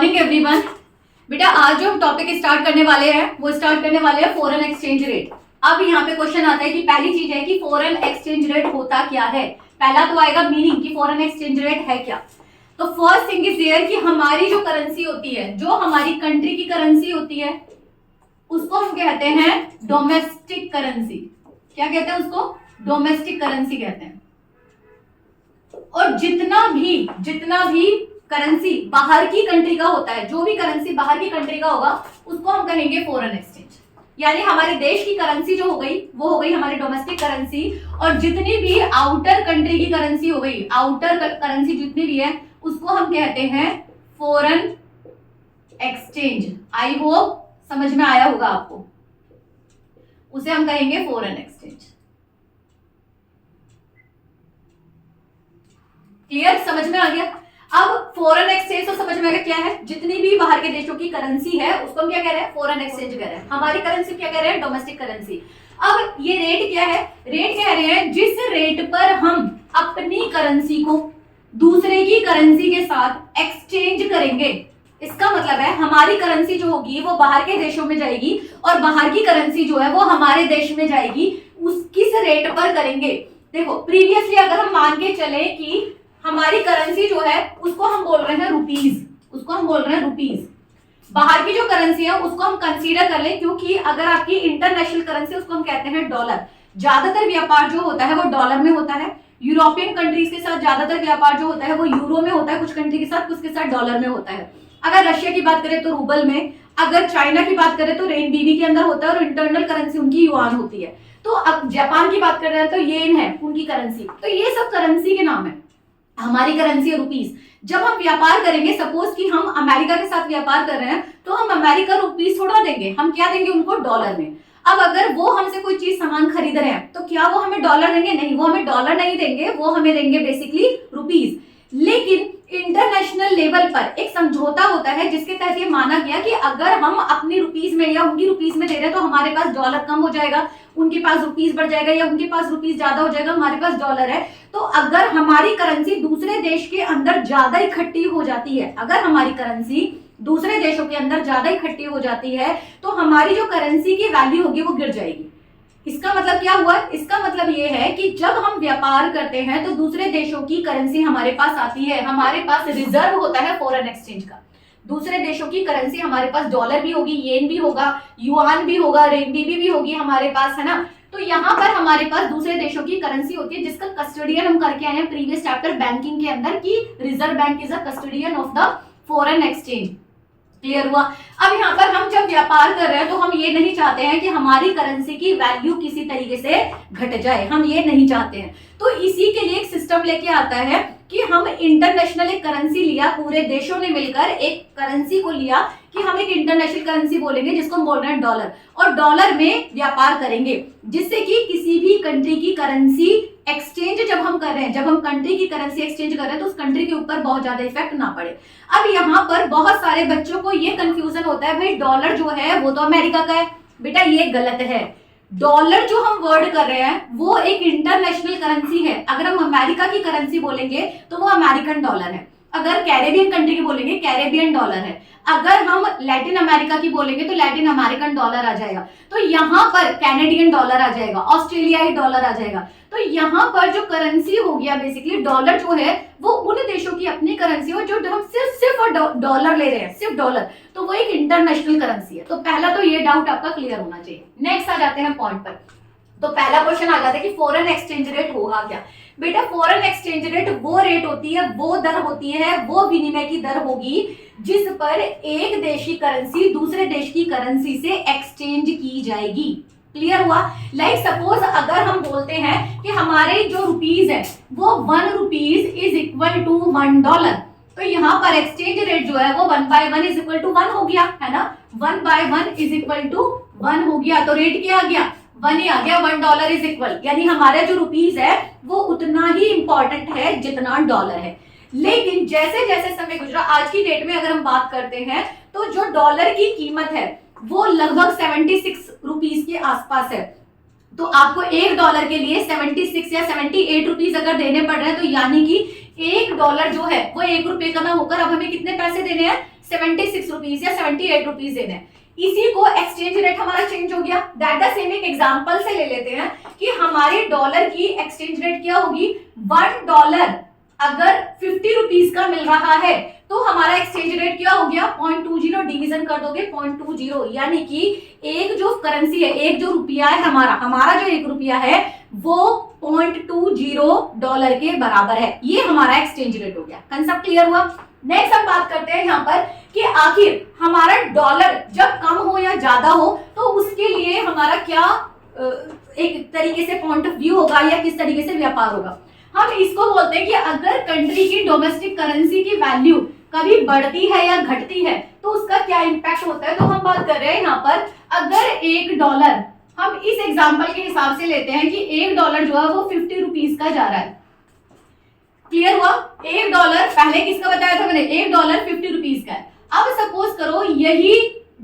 Morning everyone. बेटा आज जो हम टॉपिक स्टार्ट करने वाले हैं वो स्टार्ट करने वाले हैं फॉरेन एक्सचेंज रेट। अब यहाँ पे क्वेश्चन आता है कि पहली चीज है कि फॉरेन एक्सचेंज रेट होता क्या है। पहला तो आएगा मीनिंग कि फॉरेन एक्सचेंज रेट है क्या। तो फर्स्ट थिंग इज देयर कि हमारी जो करेंसी होती है, जो हमारी कंट्री की करेंसी होती है, उसको हम कहते हैं डोमेस्टिक करेंसी। क्या कहते हैं उसको? डोमेस्टिक करेंसी कहते हैं। और जितना भी करेंसी बाहर की कंट्री का होता है, जो भी करेंसी बाहर की कंट्री का होगा उसको हम कहेंगे फॉरेन एक्सचेंज। यानी हमारे देश की करेंसी जो हो गई वो हो गई हमारी डोमेस्टिक करेंसी, और जितनी भी आउटर कंट्री की करेंसी हो गई, आउटर करेंसी जितनी भी है उसको हम कहते हैं फॉरेन एक्सचेंज। आई होप समझ में आया होगा आपको। उसे हम कहेंगे फॉरेन एक्सचेंज। क्लियर? समझ में आ गया। अब फॉरेन एक्सचेंज तो समझ में आ गया क्या है। जितनी भी बाहर के देशों की करेंसी है उसको हम क्या कह रहे हैं? फॉरेन एक्सचेंज कह रहे हैं। हमारी करेंसी क्या कह रहे हैं? Domestic currency. अब ये रेट क्या है? रेट कह रहे हैं जिस रेट पर हम अपनी करेंसी को दूसरे की करेंसी के साथ एक्सचेंज करेंगे। इसका मतलब है हमारी करेंसी जो होगी वो बाहर के देशों में जाएगी और बाहर की करेंसी जो है वो हमारे देश में जाएगी। उस किस रेट पर करेंगे? देखो प्रीवियसली अगर हम मान के चले कि हमारी करेंसी जो है उसको हम बोल रहे हैं रुपीज, उसको हम बोल रहे हैं रुपीज। बाहर की जो करेंसी है उसको हम कंसीडर कर लें, क्योंकि अगर आपकी इंटरनेशनल करेंसी उसको हम कहते हैं डॉलर। ज्यादातर व्यापार जो होता है वो डॉलर में होता है। यूरोपियन कंट्रीज के साथ ज्यादातर व्यापार जो होता है वो यूरो में होता है, कुछ कंट्री के साथ, कुछ के साथ डॉलर में होता है। अगर रशिया की बात करें तो रूबल में, अगर चाइना की बात करें तो रेनबीबी के अंदर होता है, और इंटरनल करेंसी उनकी युआन होती है। तो अब जापान की बात कर रहे हैं तो येन है उनकी करेंसी। तो ये सब करेंसी के नाम है। हमारी करेंसी है रुपीस। जब हम व्यापार करेंगे, सपोज कि हम अमेरिका के साथ व्यापार कर रहे हैं, तो हम अमेरिका रुपीस थोड़ा देंगे, हम क्या देंगे उनको? डॉलर में। अब अगर वो हमसे कोई चीज सामान खरीद रहे हैं तो क्या वो हमें डॉलर देंगे? नहीं, वो हमें डॉलर नहीं देंगे, वो हमें देंगे बेसिकली रुपीस। लेकिन इंटरनेशनल लेवल पर एक समझौता होता है जिसके तहत ये माना गया कि अगर हम अपनी रुपीस में या उनकी रुपीस में दे रहे हैं तो हमारे पास डॉलर कम हो जाएगा, उनके पास रुपीस बढ़ जाएगा, या उनके पास रुपीस ज्यादा हो जाएगा, हमारे पास डॉलर है। तो अगर हमारी करेंसी दूसरे देश के अंदर ज्यादा इकट्ठी हो जाती है, अगर हमारी करेंसी दूसरे देशों के अंदर ज्यादा इकट्ठी हो जाती है तो हमारी जो करेंसी की वैल्यू होगी वो गिर जाएगी। इसका मतलब क्या हुआ? इसका मतलब ये है कि जब हम व्यापार करते हैं तो दूसरे देशों की करेंसी हमारे पास आती है, हमारे पास रिजर्व होता है फॉरेन एक्सचेंज का। दूसरे देशों की करेंसी हमारे पास डॉलर भी होगी, येन भी होगा, युआन भी होगा, रेनबीबी भी होगी हमारे पास, है ना। तो यहाँ पर हमारे पास दूसरे देशों की करेंसी होती है जिसका कस्टोडियन हम करके आए हैं प्रीवियस चैप्टर बैंकिंग के अंदर कि reserve bank is a custodian of the foreign exchange. Clear हुआ? अब यहाँ पर हम जब व्यापार कर रहे हैं तो हम ये नहीं चाहते हैं कि हमारी करेंसी की वैल्यू किसी तरीके से घट जाए, हम ये नहीं चाहते हैं। तो इसी के लिए एक सिस्टम लेके आता है कि हम इंटरनेशनल एक करेंसी लिया, पूरे देशों ने मिलकर एक करेंसी को लिया कि हम एक इंटरनेशनल करेंसी बोलेंगे जिसको हम बोल रहे हैं डॉलर, और डॉलर में व्यापार करेंगे, जिससे कि किसी भी कंट्री की करेंसी एक्सचेंज जब हम कर रहे हैं, जब हम कंट्री की करेंसी एक्सचेंज कर रहे हैं तो उस कंट्री के ऊपर बहुत ज्यादा इफेक्ट ना पड़े। अब यहाँ पर बहुत सारे बच्चों को ये कंफ्यूजन होता है, भाई डॉलर जो है वो तो अमेरिका का है। बेटा ये गलत है। डॉलर जो हम वर्ड कर रहे हैं वो एक इंटरनेशनल करेंसी है। अगर हम अमेरिका की करेंसी बोलेंगे तो वो अमेरिकन डॉलर है, अगर कैरेबियन कंट्री की बोलेंगे कैरेबियन डॉलर है, अगर हम लैटिन अमेरिका की बोलेंगे तो लैटिन अमेरिकन डॉलर आ जाएगा, तो यहाँ पर कैनेडियन डॉलर आ जाएगा, ऑस्ट्रेलियाई डॉलर आ जाएगा। तो यहाँ पर जो करेंसी हो गया बेसिकली डॉलर जो है वो उन देशों की अपनी करेंसी हो जो हम सिर्फ डॉलर ले रहे हैं, सिर्फ डॉलर, तो वो एक इंटरनेशनल करेंसी है। तो पहला तो ये डाउट आपका क्लियर होना चाहिए। नेक्स्ट आ जाते हैं पॉइंट पर। तो पहला क्वेश्चन आ जाता है कि फॉरेन एक्सचेंज रेट होगा क्या। बेटा फॉरेन एक्सचेंज रेट वो रेट होती है, वो दर होती है, वो विनिमय की दर होगी जिस पर एक देश की करेंसी दूसरे देश की करेंसी से एक्सचेंज की जाएगी। क्लियर हुआ? लाइक सपोज अगर हम बोलते हैं कि हमारे जो रुपीज है वो 1 रुपीज इज इक्वल टू $1, तो यहाँ पर एक्सचेंज रेट जो है वो 1/1 इज इक्वल टू 1 हो गया, है ना। 1/1 इज इक्वल टू 1 हो गया, तो रेट क्या आ गया? 1 ही आ गया। $1 इज इक्वल, यानी हमारा जो रुपीज है वो उतना ही इंपॉर्टेंट है जितना डॉलर है। लेकिन जैसे जैसे समय गुजरा, आज की डेट में अगर हम बात करते हैं तो जो डॉलर की कीमत है वो लगभग 76 रुपीज के आसपास है। तो आपको $1 के लिए 76 या 78 रुपीज अगर देने पड़ रहे हैं, तो यानी कि $1 जो है वो $1 का ना होकर अब हमें कितने पैसे देने हैं? 76 रुपीज या 78 रुपीज देने हैं, इसी को एक्सचेंज रेट हमारा चेंज हो गया। दैट द सेम एक एग्जांपल से ले लेते हैं कि हमारे डॉलर की एक्सचेंज रेट क्या होगी। $1 अगर 50 रुपीज का मिल रहा है तो हमारा एक्सचेंज रेट क्या हो गया 0.20, डिवीजन कर दोगे 0.20, यानी कि एक जो करेंसी है, एक जो रुपया है हमारा जो 1 रुपया है वो $0.20 के बराबर है। ये हमारा एक्सचेंज रेट हो गया। कंसेप्ट क्लियर हुआ। नेक्स्ट हम बात करते हैं यहाँ पर कि आखिर हमारा डॉलर जब कम हो या ज्यादा हो तो उसके लिए हमारा क्या एक तरीके से पॉइंट ऑफ व्यू होगा या किस तरीके से व्यापार होगा। हम इसको बोलते हैं कि अगर कंट्री की डोमेस्टिक करेंसी की वैल्यू कभी बढ़ती है या घटती है तो उसका क्या इंपैक्ट होता है। तो हम बात कर रहे हैं यहाँ पर, अगर $1, हम इस एग्जांपल के हिसाब से लेते हैं कि $1 जो है वो 50 रुपीज का जा रहा है। क्लियर हुआ। $1 पहले किसका बताया था मैंने, $1 50 रुपीज का है। अब सपोज करो यही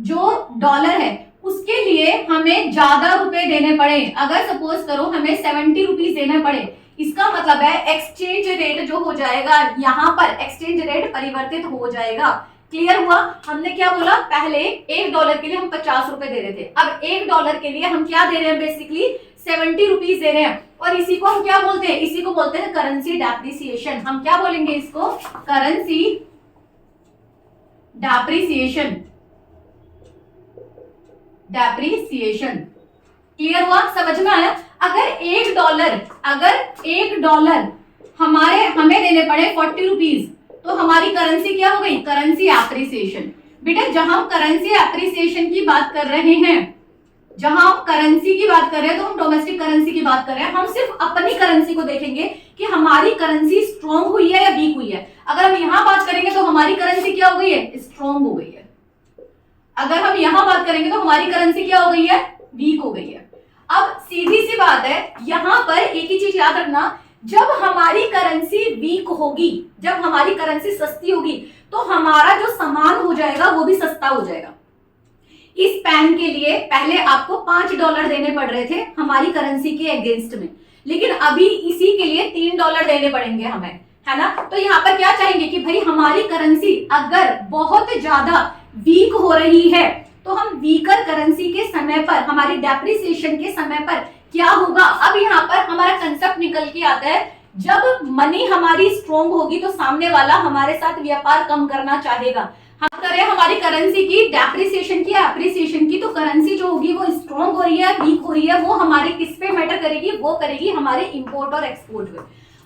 जो डॉलर है उसके लिए हमें ज्यादा रुपए देने पड़े, अगर सपोज करो हमें 70 रुपीज देने पड़े, इसका मतलब है एक्सचेंज रेट जो हो जाएगा यहाँ पर एक्सचेंज रेट परिवर्तित हो जाएगा। क्लियर हुआ। हमने क्या बोला, पहले $1 के लिए हम 50 रुपए दे रहे थे, अब $1 के लिए हम क्या दे रहे हैं, बेसिकली 70 रुपीज दे रहे हैं। और इसी को हम क्या बोलते हैं, इसी को बोलते हैं करेंसी डेप्रिसिएशन। हम क्या बोलेंगे इसको, करेंसी डेप्रिसिएशन। डेप्रिसिएशन क्लियर हुआ, समझ में आया। अगर $1 हमें देने पड़े 40 रुपीज तो हमारी करेंसी क्या हो गई, करेंसी एप्रिसिएशन। बेटा जहां हम करेंसी एप्रिसिएशन की बात कर रहे हैं, जहां हम करेंसी की बात कर रहे हैं तो हम डोमेस्टिक करेंसी की बात कर रहे हैं। हम सिर्फ अपनी करेंसी को देखेंगे कि हमारी करेंसी स्ट्रॉन्ग हुई है या वीक हुई है। अगर हम यहां बात करेंगे तो हमारी करेंसी क्या हो गई है, स्ट्रॉन्ग हो गई है। अगर हम यहां बात करेंगे तो हमारी करेंसी क्या हो गई है, वीक हो गई है। अब सीधी सी बात है, यहां पर एक ही चीज याद रखना, जब हमारी करेंसी वीक होगी, जब हमारी करेंसी सस्ती होगी तो हमारा जो सामान हो जाएगा वो भी सस्ता हो जाएगा। इस पेन के लिए पहले आपको $5 देने पड़ रहे थे हमारी करेंसी के अगेंस्ट में, लेकिन अभी इसी के लिए $3 देने पड़ेंगे हमें, है ना। तो यहाँ पर क्या चाहेंगे कि भाई हमारी करेंसी अगर बहुत ज्यादा वीक हो रही है तो हम वीकर करेंसी के समय पर, हमारी डेप्रिसिएशन के समय पर क्या होगा। अब यहाँ पर हमारा कंसेप्ट निकल के आता है, जब मनी हमारी स्ट्रॉन्ग होगी तो सामने वाला हमारे साथ व्यापार कम करना चाहेगा। हम करें हमारी करेंसी की डेप्रिसिएशन की, एप्रिसिएशन की, तो करेंसी जो होगी वो स्ट्रॉन्ग हो रही है, वीक हो रही है, वो हमारे किस पे मैटर करेगी, वो करेगी हमारे इंपोर्ट और एक्सपोर्ट पे।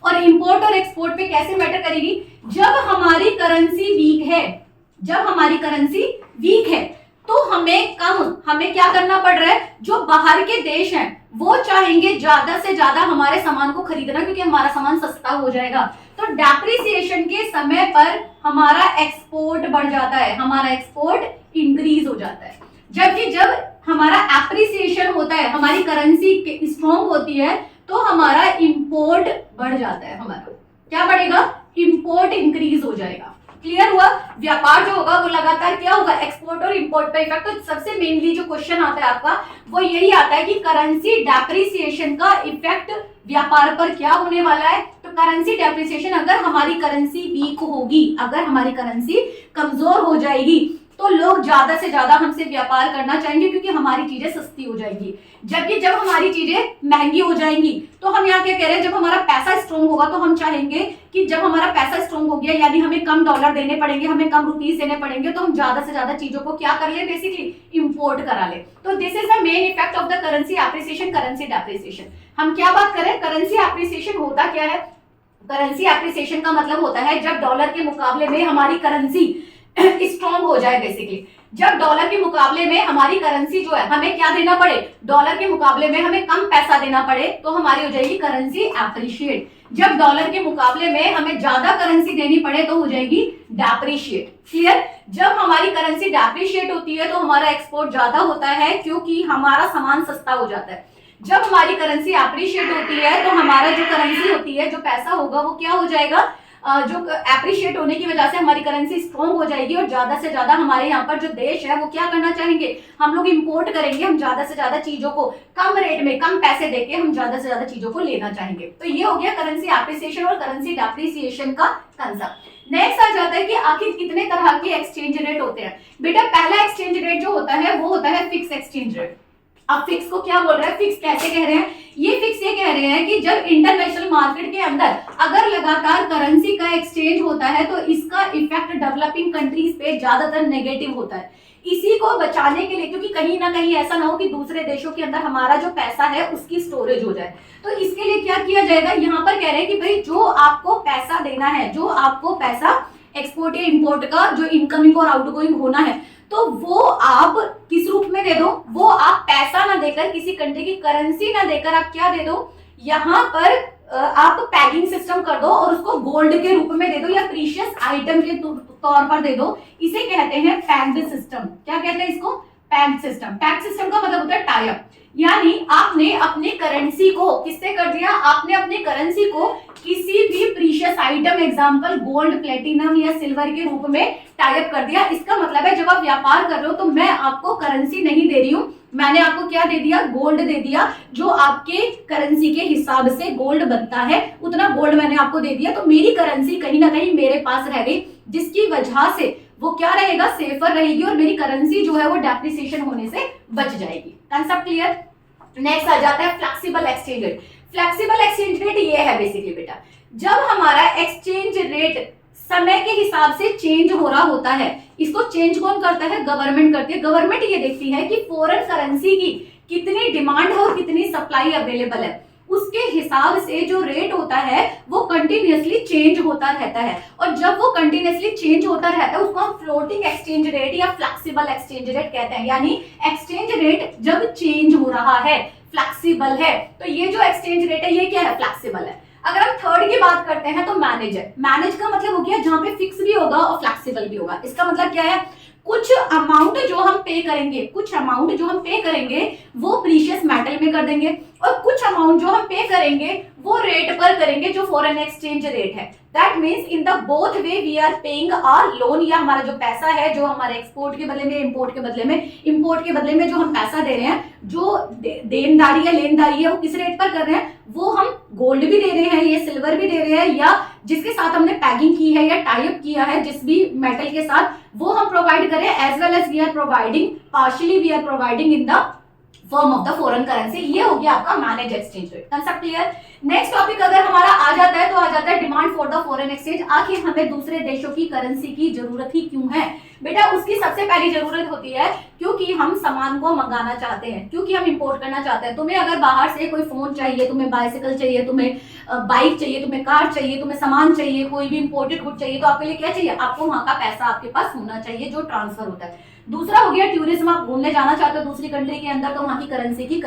और इंपोर्ट और एक्सपोर्ट पे कैसे मैटर करेगी, जब हमारी करेंसी वीक है, जब हमारी करेंसी वीक है तो हमें क्या करना पड़ रहा है, जो बाहर के देश हैं वो चाहेंगे ज्यादा से ज्यादा हमारे सामान को खरीदना क्योंकि हमारा सामान सस्ता हो जाएगा। तो डेप्रिसिएशन के समय पर हमारा एक्सपोर्ट बढ़ जाता है, हमारा एक्सपोर्ट इंक्रीज हो जाता है। जबकि जब हमारा एप्रिसिएशन होता है, हमारी करेंसी स्ट्रॉन्ग होती है तो हमारा इंपोर्ट बढ़ जाता है। हमारा क्या बढ़ेगा, इंपोर्ट इंक्रीज हो जाएगा। क्लियर हुआ। व्यापार जो होगा वो लगातार क्या होगा, एक्सपोर्ट और इंपोर्ट पे इफेक्ट। तो सबसे मेनली जो क्वेश्चन आता है आपका वो यही आता है कि करेंसी डेप्रिसिएशन का इफेक्ट व्यापार पर क्या होने वाला है। तो करेंसी डेप्रिसिएशन, अगर हमारी करेंसी वीक होगी, अगर हमारी करेंसी कमजोर हो जाएगी तो लोग ज्यादा से ज्यादा हमसे व्यापार करना चाहेंगे क्योंकि हमारी चीजें सस्ती हो जाएंगी। जबकि जब हमारी चीजें महंगी हो जाएंगी तो हम यहाँ क्या कह रहे हैं, जब हमारा पैसा स्ट्रॉन्ग होगा तो हम चाहेंगे कि जब हमारा पैसा स्ट्रॉन्ग हो गया यानी हमें कम डॉलर देने पड़ेंगे, हमें कम रुपीस देने पड़ेंगे, तो हम ज्यादा से ज्यादा चीजों को क्या कर ले, बेसिकली इंपोर्ट करा ले। तो this is the main effect of the currency appreciation, currency depreciation. हम क्या बात करें, करेंसी एप्रिसिएशन होता क्या है। करेंसी एप्रिसिएशन का मतलब होता है जब डॉलर के मुकाबले में हमारी करेंसी स्ट्रॉन्ग हो जाए। बेसिकली जब डॉलर के मुकाबले में हमारी करेंसी जो है, हमें क्या देना पड़े, डॉलर के मुकाबले में हमें कम पैसा देना पड़े तो हमारी हो जाएगी करेंसी एप्रिशिएट। जब डॉलर के मुकाबले में हमें ज्यादा करेंसी देनी पड़े तो हो जाएगी डेप्रिशिएट। क्लियर। जब हमारी करेंसी डेप्रिशिएट होती है तो हमारा एक्सपोर्ट ज्यादा होता है क्योंकि हमारा सामान सस्ता हो जाता है। जब हमारी करेंसी एप्रिशिएट होती है तो हमारा जो करेंसी होती है, जो पैसा होगा वो क्या हो जाएगा, जो एप्रिशिएट होने की वजह से हमारी करेंसी स्ट्रॉन्ग हो जाएगी और ज्यादा से ज्यादा हमारे यहाँ पर जो देश है वो क्या करना चाहेंगे, हम लोग इंपोर्ट करेंगे, हम ज्यादा से ज्यादा चीजों को कम रेट में, कम पैसे देके हम ज्यादा से ज्यादा चीजों को लेना चाहेंगे। तो ये हो गया करेंसी एप्रिसिएशन और करेंसी डेप्रिसिएशन का कंसेप्ट। नेक्स्ट आ जाता है कि आखिर कितने तरह के एक्सचेंज रेट होते हैं। बेटा पहला एक्सचेंज रेट जो होता है वो होता है फिक्स एक्सचेंज रेट। अब फिक्स को क्या बोल रहा है, फिक्स कैसे कह रहे हैं, ये फिक्स ये कह रहे हैं कि जब इंटरनेशनल मार्केट के अंदर अगर लगातार करेंसी का एक्सचेंज होता है तो इसका इफेक्ट डेवलपिंग कंट्रीज पे ज्यादातर नेगेटिव होता है। इसी को बचाने के लिए, क्योंकि कहीं ना कहीं ऐसा ना हो कि दूसरे देशों के अंदर हमारा जो पैसा है उसकी स्टोरेज हो जाए, तो इसके लिए क्या किया जाएगा, यहाँ पर कह रहे हैं कि भाई जो आपको पैसा देना है, जो आपको पैसा एक्सपोर्ट या इंपोर्ट का जो इनकमिंग और आउटगोइंग होना है, तो वो आप किस रूप में दे दो, वो आप पैसा ना देकर, किसी कंट्री की करेंसी ना देकर आप क्या दे दो, यहाँ पर आप पैकिंग सिस्टम कर दो और उसको गोल्ड के रूप में दे दो या प्रीशियस आइटम के तौर पर दे दो। इसे कहते हैं पैक्ड सिस्टम। क्या कहते हैं इसको, पैक्ड सिस्टम। पैक्ड सिस्टम का मतलब होता है टाई अप, यानी आपने अपनी करेंसी को किससे कर दिया, आपने अपनी करेंसी को किसी भी precious item, example gold, platinum या सिल्वर के रूप में टाई अप कर दिया। इसका मतलब है जब आप व्यापार कर रहे हो तो मैं आपको करेंसी नहीं दे रही हूं, मैंने आपको क्या दे दिया, गोल्ड दे दिया। जो आपके करेंसी के हिसाब से गोल्ड बनता है उतना गोल्ड मैंने आपको दे दिया, तो मेरी करेंसी कहीं ना कहीं मेरे पास रह गई, जिसकी वजह से वो क्या रहेगा, सेफर रहेगी और मेरी करेंसी जो है वो डेप्रिसिएशन होने से बच जाएगी। Concept clear. नेक्स्ट आ जाता है flexible exchange rate. Flexible exchange rate ये है बेसिकली बेटा, जब हमारा एक्सचेंज रेट समय के हिसाब से चेंज हो रहा होता है, इसको चेंज कौन करता है, गवर्नमेंट करती है। गवर्नमेंट ये देखती है कि फॉरेन करेंसी की कितनी डिमांड है और कितनी सप्लाई अवेलेबल है, उसके हिसाब से जो रेट होता है वो कंटिन्यूअसली चेंज होता रहता है। और जब वो कंटिन्यूअसली चेंज होता रहता है उसको हम फ्लोटिंग एक्सचेंज रेट या फ्लेक्सिबल एक्सचेंज रेट कहते हैं। यानी एक्सचेंज रेट जब चेंज हो रहा है, फ्लेक्सिबल है, तो ये जो एक्सचेंज रेट है ये क्या है, फ्लेक्सिबल है। अगर हम थर्ड की बात करते हैं तो मैनेज है। मैनेज का मतलब हो गया जहां पे फिक्स भी होगा और फ्लेक्सिबल भी होगा। इसका मतलब क्या है, कुछ अमाउंट जो हम पे करेंगे, कुछ अमाउंट जो हम पे करेंगे वो प्रीशियस मेटल में कर देंगे और कुछ अमाउंट जो हम पे करेंगे वो रेट पर करेंगे जो फॉरेन एक्सचेंज रेट है। That means in the both way we are paying our loan, या हमारा जो पैसा है जो हमारे एक्सपोर्ट के बदले में, इंपोर्ट के बदले में, इंपोर्ट के बदले में जो हम पैसा दे रहे हैं, जो देनदारी या लेनदारी है वो किस रेट पर कर रहे हैं, वो हम गोल्ड भी दे रहे हैं, ये सिल्वर भी दे रहे हैं, या जिसके साथ हमने पैकिंग की है या टाई अप किया है जिस भी मेटल के साथ, वो हम प्रोवाइड करें। As well as we are providing, partially we are providing in the form of the foreign currency. ये हो गया आपका manage exchange rate. Concept clear. Next topic अगर हमारा आ जाता है तो आ जाता है demand for the foreign exchange. आखिर हमें दूसरे देशों की करेंसी की जरूरत ही क्यों है बेटा, उसकी सबसे पहली जरूरत होती है क्योंकि हम सामान को मंगाना चाहते हैं, क्योंकि हम इंपोर्ट करना चाहते हैं। तुम्हें अगर बाहर से कोई फोन चाहिए, तुम्हें बाइसिकल चाहिए, तुम्हें बाइक चाहिए, तुम्हें कार चाहिए, तुम्हें सामान चाहिए, कोई भी इंपोर्टेड गुड चाहिए, तो आपके लिए क्या चाहिए, आपको वहां का पैसा आपके पास होना चाहिए जो ट्रांसफर होता है। दूसरा हो गया टूरिज्म, आप घूमने जाना चाहते हो दूसरी कंट्री के अंदर, तो वहां की करेंसी की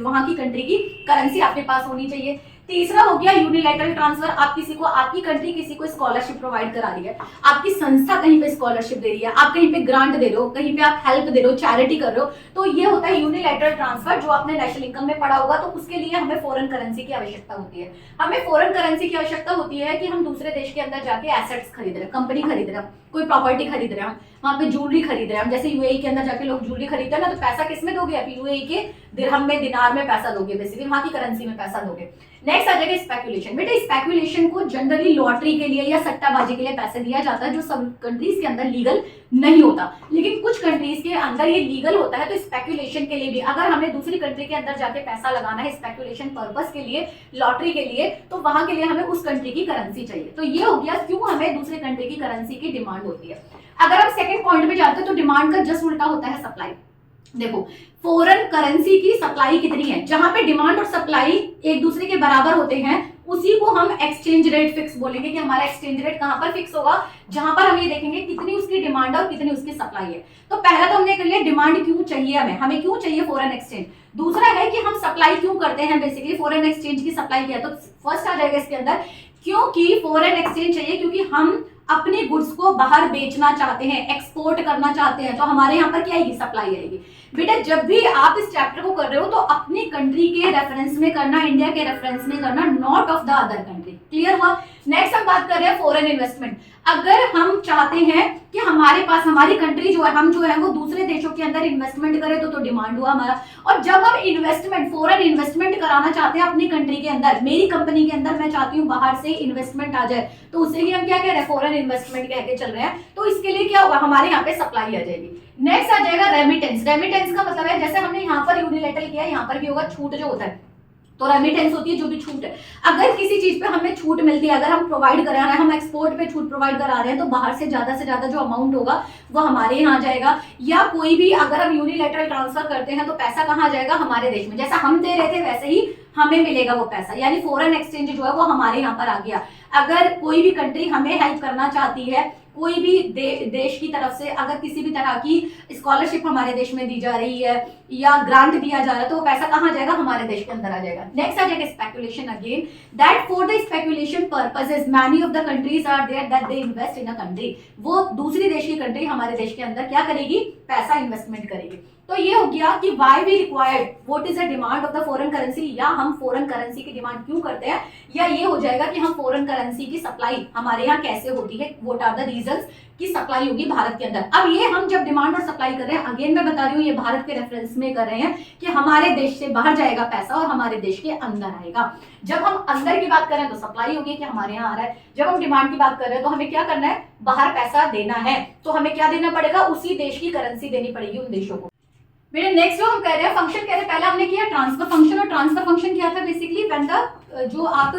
वहां की कंट्री की करेंसी आपके पास होनी चाहिए। तीसरा हो गया यूनिलैटरल ट्रांसफर, आप किसी को, आपकी कंट्री किसी को स्कॉलरशिप प्रोवाइड करा रही है, आपकी संस्था कहीं पे स्कॉलरशिप दे रही है, आप कहीं पे ग्रांट दे रहे हो, कहीं पे आप हेल्प दे रहे हो, चैरिटी कर रहे हो, तो ये होता है यूनिलैटरल ट्रांसफर, जो आपने नेशनल इनकम में पढ़ा होगा। तो उसके लिए हमें फॉरेन करेंसी की आवश्यकता होती है। हमें फॉरेन करेंसी की आवश्यकता होती है कि हम दूसरे देश के अंदर जाके एसेट्स खरीद रहे हैं, कंपनी खरीद रहे हैं, कोई प्रॉपर्टी खरीद रहे हैं, वहां पे ज्वेलरी खरीद रहे हैं। जैसे यूएई के अंदर जाके लोग ज्वेलरी खरीदते हैं ना, तो पैसा किस में दोगे आप, यूएई के दिरहम में, दिनार में पैसा दोगे, बेसिकली वहां की करेंसी में पैसा दोगे। नेक्स्ट आ जाएगा स्पेकुलेशन। बेटा स्पेकुलेशन को जनरली लॉटरी के लिए या सट्टाबाजी के लिए पैसे दिया जाता है, जो सब कंट्रीज के अंदर लीगल नहीं होता, लेकिन कुछ कंट्रीज के अंदर ये लीगल होता है। तो स्पेकुलेशन के लिए भी अगर हमें दूसरी कंट्री के अंदर जाके पैसा लगाना है स्पेकुलेशन पर्पस के लिए, लॉटरी के लिए, तो वहां के लिए हमें उस कंट्री की करेंसी चाहिए। तो ये हो गया क्यों हमें दूसरी कंट्री की करेंसी की डिमांड होती है। अगर हम सेकंड पॉइंट में जाते हैं तो डिमांड का जस्ट उल्टा होता है सप्लाई। देखो फॉरेन करेंसी की सप्लाई कितनी है, जहां पे डिमांड और सप्लाई एक दूसरे के बराबर होते हैं उसी को हम एक्सचेंज रेट फिक्स बोलेंगे, कि हमारा एक्सचेंज रेट कहां पर फिक्स होगा, जहां पर हम ये देखेंगे कितनी उसकी डिमांड और कितनी उसकी सप्लाई है। तो पहला तो हमने कर लिया डिमांड क्यों चाहिए हमें क्यों चाहिए फॉरेन एक्सचेंज। दूसरा है कि हम सप्लाई क्यों करते हैं, बेसिकली फॉरेन एक्सचेंज की सप्लाई किया। तो फर्स्ट आ जाएगा इसके अंदर क्योंकि फॉरेन एक्सचेंज चाहिए, क्योंकि हम अपने गुड्स को बाहर बेचना चाहते हैं, एक्सपोर्ट करना चाहते हैं, तो हमारे यहाँ पर क्या आएगी, सप्लाई आएगी। बेटा जब भी आप इस चैप्टर को कर रहे हो तो अपनी कंट्री के रेफरेंस में करना, इंडिया के रेफरेंस में करना, not of the other country. Clear हुआ। नेक्स्ट हम बात कर रहे हैं फॉरेन इन्वेस्टमेंट। अगर हम चाहते हैं कि हमारे पास हमारी कंट्री जो है, हम जो है वो दूसरे देशों के अंदर इन्वेस्टमेंट करें, तो डिमांड हुआ हमारा। और जब हम इन्वेस्टमेंट फॉरेन इन्वेस्टमेंट कराना चाहते हैं अपनी कंट्री के अंदर, मेरी कंपनी के अंदर मैं चाहती हूँ बाहर से इन्वेस्टमेंट आ जाए, तो उसे ही हम क्या कह रहे हैं, फॉरेन इन्वेस्टमेंट कह के चल रहे हैं। तो इसके लिए क्या होगा, हमारे यहाँ पे सप्लाई आ जाएगी। नेक्स्ट आ जाएगा रेमिटेंस। रेमिटेंस का मतलब है जैसे हमने यहाँ पर यूनिलैटरल किया, यहाँ पर भी होगा छूट जो होता है, तो रेमिटेंस होती है जो भी छूट है। अगर किसी चीज पे हमें छूट मिलती है, अगर हम प्रोवाइड करा रहे हैं, हम एक्सपोर्ट पे छूट प्रोवाइड करा रहे हैं, तो बाहर से ज्यादा जो अमाउंट होगा वो हमारे यहाँ आ जाएगा। या कोई भी अगर हम यूनिलैटरल ट्रांसफर करते हैं तो पैसा कहाँ जाएगा, हमारे देश में। जैसा हम दे रहे थे वैसे ही हमें मिलेगा वो पैसा, यानी फॉरेन एक्सचेंज जो है वो हमारे यहाँ पर आ गया। अगर कोई भी कंट्री हमें हेल्प करना चाहती है, कोई भी देश की तरफ से अगर किसी भी तरह की स्कॉलरशिप हमारे देश में दी जा रही है या ग्रांट दिया जा रहा है, तो वो पैसा कहाँ जाएगा, हमारे देश के अंदर आ जाएगा। नेक्स्ट आ जाएगा speculation again, that for the speculation purposes many of the countries are there that they invest in a country. वो दूसरी देश की कंट्री हमारे देश के अंदर क्या करेगी, पैसा इन्वेस्टमेंट करेगी। तो ये हो गया कि why we required, what is the demand of the foreign currency, या हम फॉरेन करेंसी की डिमांड क्यों करते हैं, या ये हो जाएगा कि हम फॉरेन करेंसी की सप्लाई हमारे यहाँ कैसे होती है, व्हाट आर द रीजंस की सप्लाई होगी भारत के अंदर। अब ये हम जब डिमांड और सप्लाई कर रहे हैं, अगेन मैं बता रही हूँ ये भारत के रेफरेंस में कर रहे हैं कि हमारे देश से बाहर जाएगा पैसा और हमारे देश के अंदर आएगा। जब हम अंदर की बात कर रहे हैं तो सप्लाई होगी कि हमारे यहाँ आ रहा है, जब हम डिमांड की बात कर रहे हैं तो हमें क्या करना है, बाहर पैसा देना है, तो हमें क्या देना पड़ेगा, उसी देश की करेंसी देनी पड़ेगी उन देशों को। बेटा नेक्स्ट जो हम कह रहे हैं फंक्शन कह रहे हैं, पहले हमने किया ट्रांसफर फंक्शन, और ट्रांसफर फंक्शन क्या था बेसिकली, व्हेन द जो आप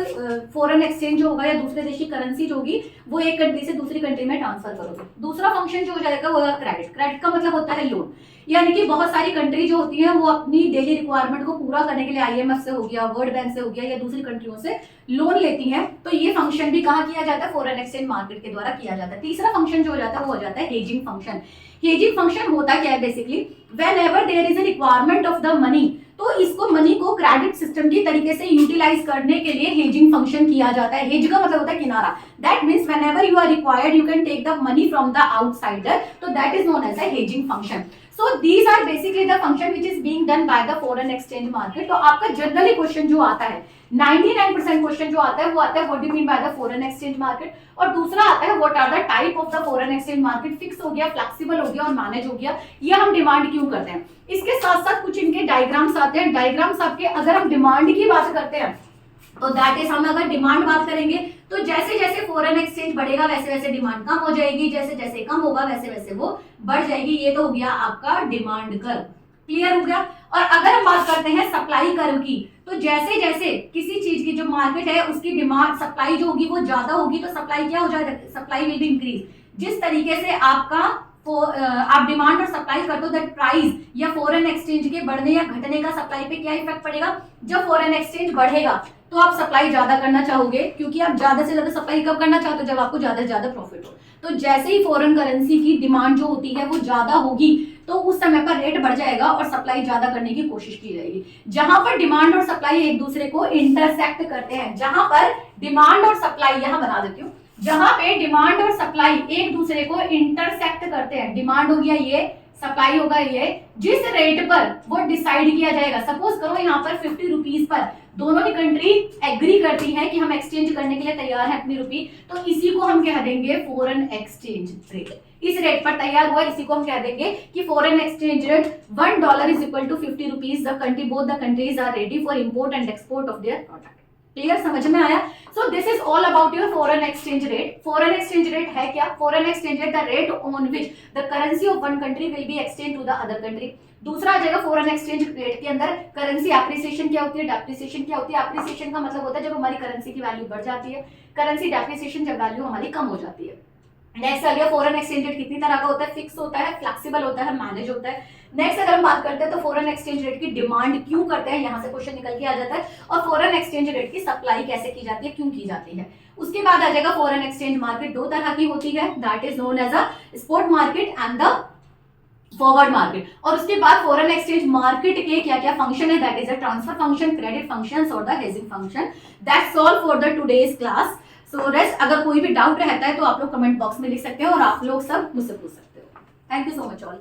फॉरेन एक्सचेंज होगा या दूसरे देश की करेंसी जो होगी वो एक कंट्री से दूसरी कंट्री में ट्रांसफर करोगे। दूसरा फंक्शन जो हो जाएगा वो क्रेडिट। क्रेडिट का मतलब होता है लोन, यानी कि बहुत सारी कंट्री जो होती है वो अपनी डेली रिक्वायरमेंट को पूरा करने के लिए IMF से हो गया, वर्ल्ड बैंक से हो गया या दूसरी कंट्रियों से लोन लेती हैं, तो ये फंक्शन भी कहाँ किया जाता है, फॉरेन एक्सचेंज मार्केट के द्वारा किया जाता है। तीसरा फंक्शन जो हो जाता है वो हो जाता है हेजिंग फंक्शन। हेजिंग फंक्शन होता क्या है basically, whenever there is a requirement of the money, तो इसको मनी को क्रेडिट सिस्टम की तरीके से यूटिलाइज करने के लिए हेजिंग फंक्शन किया जाता है। हेज का मतलब होता है किनारा, that means whenever you are required you can take the money from the outsider, तो that is known as a hedging function. So these are basically the function which is being done by the foreign exchange market. तो आपका generally question जो आता है 99% question जो आता है वो आता है what do you mean by the foreign exchange market, और दूसरा आता है what are the type of the foreign exchange market. Fix हो गया, फ्लेक्सिबल हो गया और मैनेज हो गया, ये हम डिमांड क्यों करते हैं। इसके साथ साथ कुछ इनके डायग्राम्स आते हैं। डायग्राम्स आपके अगर हम डिमांड की बात करते हैं तो दैट इज, हम अगर डिमांड बात करेंगे तो जैसे जैसे फॉरेन एक्सचेंज बढ़ेगा वैसे वैसे डिमांड कम हो जाएगी, जैसे जैसे कम होगा वैसे वैसे वो बढ़ जाएगी। ये तो हो गया आपका डिमांड कर्व, क्लियर हो गया। और अगर हम बात करते हैं सप्लाई कर्व की, तो जैसे जैसे किसी चीज की जो मार्केट है उसकी डिमांड सप्लाई जो होगी वो ज्यादा होगी, तो सप्लाई क्या हो जाएगा, सप्लाई विल बी इंक्रीज। जिस तरीके से आपका आप डिमांड और सप्लाई करते हो, दैट प्राइस या फॉरेन एक्सचेंज के बढ़ने या घटने का सप्लाई पे क्या इफेक्ट पड़ेगा। जब फॉरेन एक्सचेंज बढ़ेगा तो आप सप्लाई ज्यादा करना चाहोगे, क्योंकि आप ज्यादा से ज्यादा सप्लाई कब करना चाहते हो, जब आपको ज्यादा से ज्यादा प्रॉफिट हो। तो जैसे ही फॉरेन करेंसी की डिमांड जो होती है वो ज्यादा होगी तो उस समय पर रेट बढ़ जाएगा और सप्लाई ज्यादा करने की कोशिश की जाएगी। जहां पर डिमांड और सप्लाई एक दूसरे को इंटरसेक्ट करते हैं, जहां पर डिमांड और सप्लाई, यहां बना देती हूँ, जहां पे डिमांड और सप्लाई एक दूसरे को इंटरसेक्ट करते हैं, डिमांड हो गया ये, सप्लाई होगा ये, जिस रेट पर वो डिसाइड किया जाएगा। सपोज करो यहाँ पर 50 रुपीज पर दोनों ही कंट्री एग्री करती है कि हम एक्सचेंज करने के लिए तैयार हैं अपनी रुपी, तो इसी को हम कह देंगे फॉरेन एक्सचेंज रेट। इस रेट पर तैयार हुआ, इसी को हम कह देंगे कि foreign exchange rate $1 is equal to 50 rupees. The country both the countries are ready for import and export of their product. Clear, समझ में आया। So this is all about your foreign exchange rate. Foreign exchange rate है क्या, foreign exchange rate the rate on which the currency of one country will be exchange to the other country. दूसरा आ जाएगा foreign exchange rate के अंदर currency appreciation क्या होती है, डेप्रिसिएशन क्या होती है। एप्रिसिएशन का मतलब होता है जब हमारी करेंसी की वैल्यू बढ़ जाती है, करेंसी डेप्रिसिएशन जब वैल्यू हमारी कम हो जाती है। नेक्स्ट आ गया फॉरेन एक्सचेंज रेट कितनी तरह का होता है, फिक्स होता है, फ्लेक्सिबल होता है, मैनेज होता है। नेक्स्ट अगर हम बात करते हैं तो फॉरेन एक्सचेंज रेट की डिमांड क्यों करते हैं, यहाँ से क्वेश्चन निकल के आ जाता है। और फॉरेन एक्सचेंज रेट की सप्लाई कैसे की जाती है, क्यों की जाती है। उसके बाद आ जाएगा फॉरेन एक्सचेंज मार्केट दो तरह की होती है, that is known as a spot market and the forward market. और उसके बाद फॉरेन एक्सचेंज मार्केट के क्या क्या फंक्शन है, that is a transfer function, credit functions और the hedging function. That's all for the today's class. So rest, अगर कोई भी डाउट रहता है तो आप लोग कमेंट बॉक्स में लिख सकते हो और आप लोग सब मुझसे पूछ सकते हो। Thank you so much all.